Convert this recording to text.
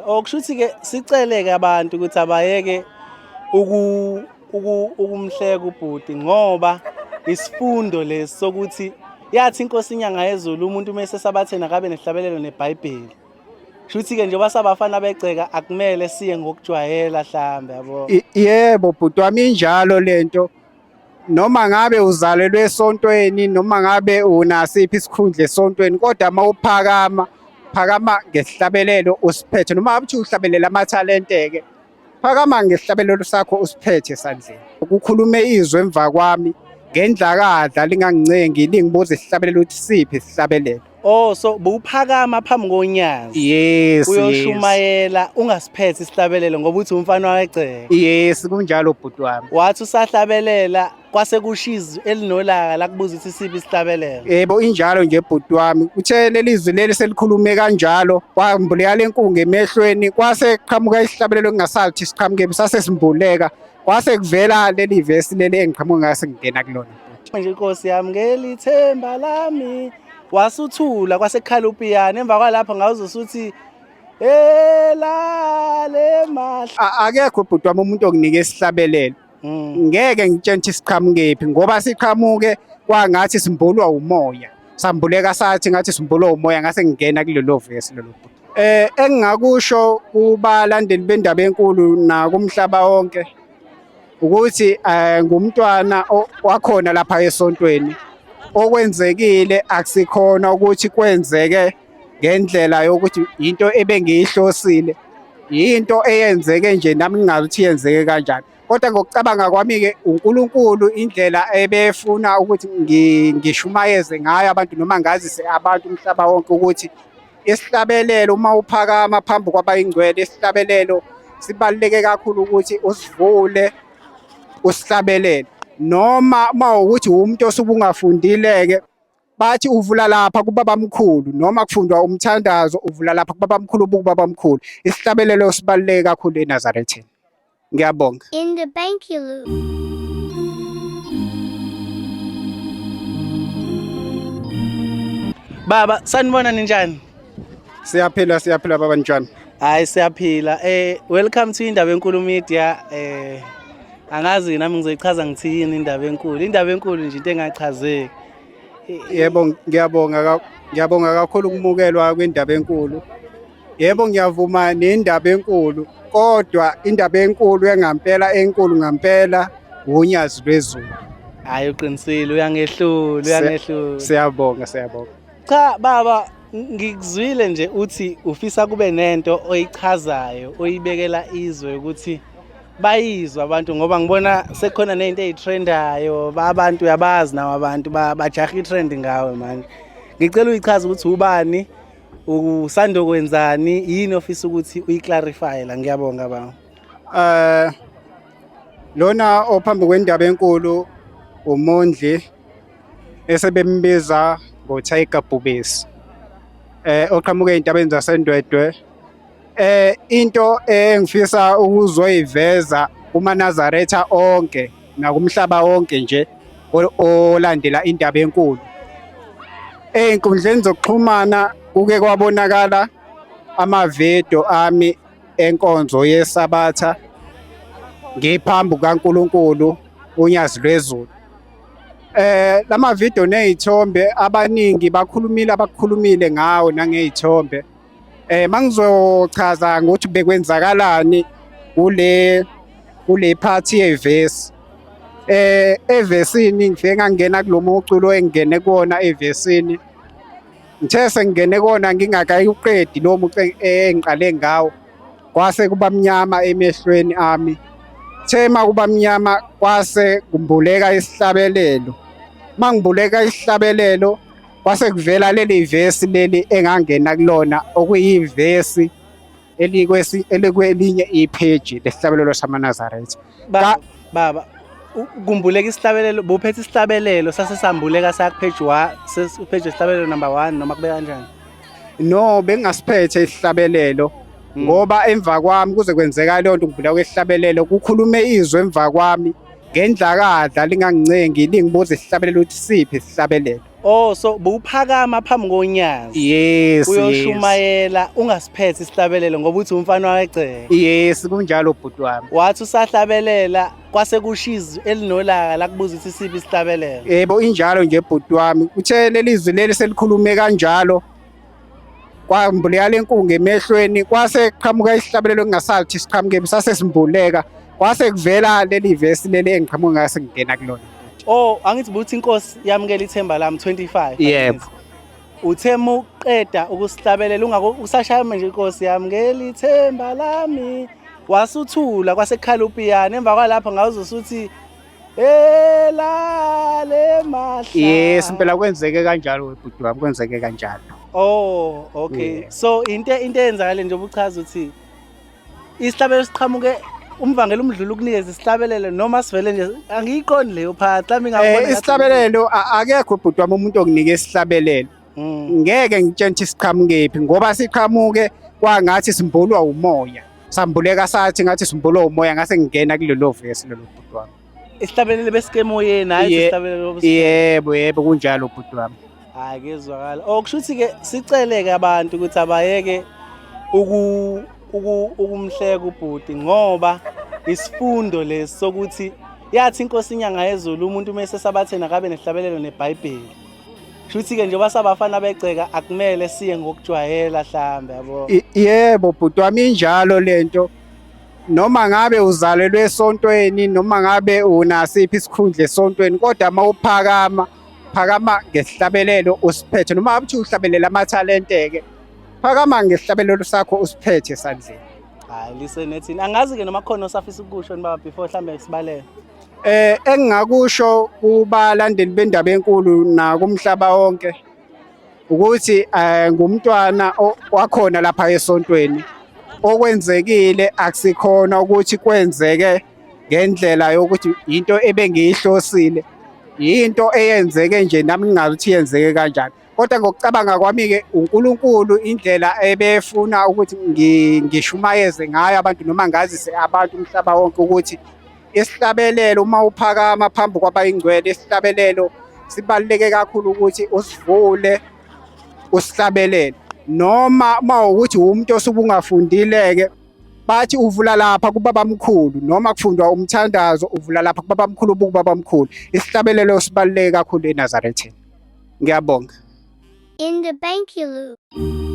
Okushuthi ke sicele ke abantu ukuthi abayeke ukumhleka ubhuti ngoba isifundo lesi sokuthi yathi inkosi inyanga yezulu umuntu mase sabathena akabe nesihlabelelo neBhayibheli. Shuthi ke njengoba sabafana begceka akumele siye ngokujwayela mhlambe yabo. Yebo bhuti wami injalo lento. Noma ngabe uzalelwe esontweni noma ngabe unasiphi isikhundla esontweni kodwa mawuphakama phakama ngesihlabelelo usiphethe noma ngabe uhlabelela amathalente ke phakama ngesihlabelelo sakho usiphethe esandleni. Ukukhulume izwi emva kwami ngendlakadla lingangincengi lingibuza isihlabelelo ukuthi siphi isihlabelelo. Oh so buphakama phambi konyazi. Yes. Uyoshumayela ungasiphethe isihlabelelo ngoba uthi umfana wayegceka. Yes kunjalo bhuti wami. Wathi usahlabelela kwase kushiza elinolaka la kubuza ukuthi siphi isihlabelelo. Yebo injalo nje bhuti wami. Uthe leli izwi leli selikhulume kanjalo kwambuleka lenkungu emehlweni kwase qhamuka isihlabelelo kungasathi siqhamuke sase simbuleka kwase kuvela leli verse leli engiqhamuka ngase ngena kulona bhuti. Manje inkosi yami ngelithemba lami wasuthula kwase kukhala upiyano emva kwalapha ngawuzosuthi elale mahla. Akekho bhuti wami umuntu okunika isihlabelelo. Ngeke ngitshele ukuthi siqhamukephi ngoba siqhamuke kwangathi simbulwa umoya. Sambuleka sathi ngathi simbulwa umoya ngase ngingena kulelo verse lelo bhuti. Engingakusho kubalandeli bendaba enkulu na kumhlaba wonke ukuthi ngumntwana wakhona lapha esontweni. Okwenzekile akusikhona ukuthi kwenzeke ngendlela yokuthi into ebengiyihlosile. Into eyenzeke nje nami ngingathi yenzeke kanjani. Kodwa ngokucabanga kwami ke uNkulunkulu indlela ebefuna ukuthi ngishumayeze ngayo abantu noma ngazise abantu umhlaba wonke ukuthi isihlabelelo uma uphakama phambi kwabayingcwele isihlabelelo sibaluleke kakhulu ukuthi usivule usihlabelele. Noma mawukuthi umuntu osubungafundile-ke bathi uvula lapha kubabamkhulu noma kufundwa umthandazo uvula lapha kubabamkhulu kubabamkhulu. Isihlabelelo sibaluleke kakhulu eNazarethini. Ngiyabonga. In the bank you lose. Baba sanibona ninjani? Siyaphila baba njani? Hayi siyaphila. Welcome to Indaba Enkulu Media. Angazi nami ngizoyichaza ngithini indaba enkulu. Indaba enkulu nje into engachazeki. Yebo ngiyabonga kakhulu ukumukelwa kwendaba enkulu. Yebo ngiyavuma nendaba enkulu kodwa indaba enkulu enkulu ngampela unyazi lwezulu. Hayi uqinisile uyangehlula. Siyabonga. Cha baba ngikuzwile nje uthi ufisa kube nento oyichazayo oyibekela izwe ukuthi bayizwa abantu ngoba ngibona sekukhona nezinto ezitrendayo abantu uyabazi nawo abantu bajaha itrend ngawe manje. Ngicela uyichaze ukuthi ubani usando kwenzani yini ofisa ukuthi uyiclarify la ngiyabonga baba. Lona ophambi kwendaba enkulu uMondli esebembiza ngoTiger Bhubesi. Oqhamuke ezintabeni zaseNdwedwe. Into engifisa ukuzoyiveza kumaNazaretha onke nakumhlaba wonke nje olandela indaba enkulu. Einkundleni zokuxhumana kuke kwabonakala amavidiyo ami enkonzo yeSabatha ngiphambi kaNkulunkulu unyazi lwezulu. Lama video nezithombe abaningi abakhulumile ngawo nangezithombe. Mangizochaza ngokuthi bekwenzakalani kule party yeverse. Evesini ngifike ngangena kulomuculo engene kuona evesini. Ngithe sengene kuona ngingakayiqedi lo mucu engiqale ngawo. Kwase kuba mnyama emehlweni ami. Thema kuba mnyama kwase kumbuleka isihlabelelo. Mangibuleka isihlabelelo kwase kuvela leli verse leli engangena kulona okuyivesi elikwelinye ipage lesihlabelelo samaNazaretha. Baba kumbuleka isihlabelelo buphethe isihlabelelo sasesambuleka sa page 1 page isihlabelelo number 1 noma kube kanjani? No bengasiphethe isihlabelelo ngoba emva kwami kuze kwenzeka le nto ngibuleka kwesihlabelelo kukhulume izwi emva kwami ngendlakadla lingangincengi lingibuza isihlabelelo ukuthi siphi isihlabelelo. Oh, so buphakama phambi konyazi. Yes, Uyoshumayela ungasiphethe isihlabelelo ngoba uthi umfana wayegceke. yes kunjalo bhuti wami. Wathi usahlabelela kwase kushiza elinolaka la kubuza ukuthi siphi isihlabelelo. Yebo injalo nje bhuti wami. Uthe leli izwi leli selikhulume kanjalo. Kwambuleka lenkungu emehlweni kwase qhamuka isihlabelelo kungasathi siqhamuke sase simbuleka. Kwase kuvela leli verse leli engiqhamuka ngase ngena kulona. Oh, angithi buthi inkosi yamukela ithemba lami 25. Yebo. Uthema uqeda ukusihlabelela usashaya nje inkosi yamukela ithemba lami. Wasuthula kwasekhala upiyano emva kwalapho ngawuzosuthi elale mahla. Yes impela kwenzeke kanjalo bhuti wami kwenzeke kanjalo. Oh, okay. Yeah. So into eyenzakale nje ubuchaza uthi isihlabelelo siqhamuke umvangela umdlulu ukunikeza isihlabelelo noma sivele nje angiyiqondi leyo phakathi mhlawumbe ngabona isihlabelelo akekho bhuti wami umuntu okunika isihlabelelo. Ngeke ngitshele ukuthi siqhamukephi ngoba siqhamuke kwangathi simbulwa umoya. Sambuleka sathi ngathi simbulwa umoya ngase ngingena kulelo verse lelo bhuti wami. Isihlabelelo besikemoyeni hayi isihlabelelo. Yebo kunjalo bhuti wami. Hayi kezwakala. Okushuthi ke siceleke abantu ukuthi abayeke ukumhleka ubhuti ngoba isifundo lesi sokuthi yathi inkosi inyanga yezulu umuntu mase sabathena kabe nehlabelelo neBhayibheli. Shuthi ke njengoba sabafana begceka akumele siye ngokujwayela mhlambe yabo. Yebo bhuti wami injalo lento. Noma ngabe uzalelwe esontweni noma ngabe unasiphi isikhundla esontweni kodwa mawuphakama phakama ngesihlabelelo usiphethe noma abuthi uhlabelela amathalente ke phakama ngesihlabelelo sakho usiphethe esandleni. Hayi listen ethini angazi ke noma khona osafisa ukusho baba before mhlambe sibalele. Engingakusho kubalandeli bendaba enkulu na kumhlaba wonke ukuthi ngumntwana wakhona lapha esontweni okwenzekile akusikhona ukuthi kwenzeke ngendlela yokuthi into ebengiyihlosile into eyenzeke nje nami ngingazi ukuthi yenzeke kanjani kodwa ngokucabanga kwami ke uNkulunkulu indlela ebefuna ukuthi ngishumayeze ngayo abantu noma ngazise abantu umhlaba wonke ukuthi isihlabelelo uma uphakama phambi kwabayingcwele isihlabelelo sibaluleke kakhulu ukuthi usivule usihlabelele noma mawukuthi umuntu osubungafundile-ke bathi uvula lapha kubabamkhulu noma kufundwa umthandazo uvula lapha kubabamkhulu kubabamkhulu isihlabelelo sibaluleke kakhulu eNazarethini. Ngiyabonga. In the bank you lose.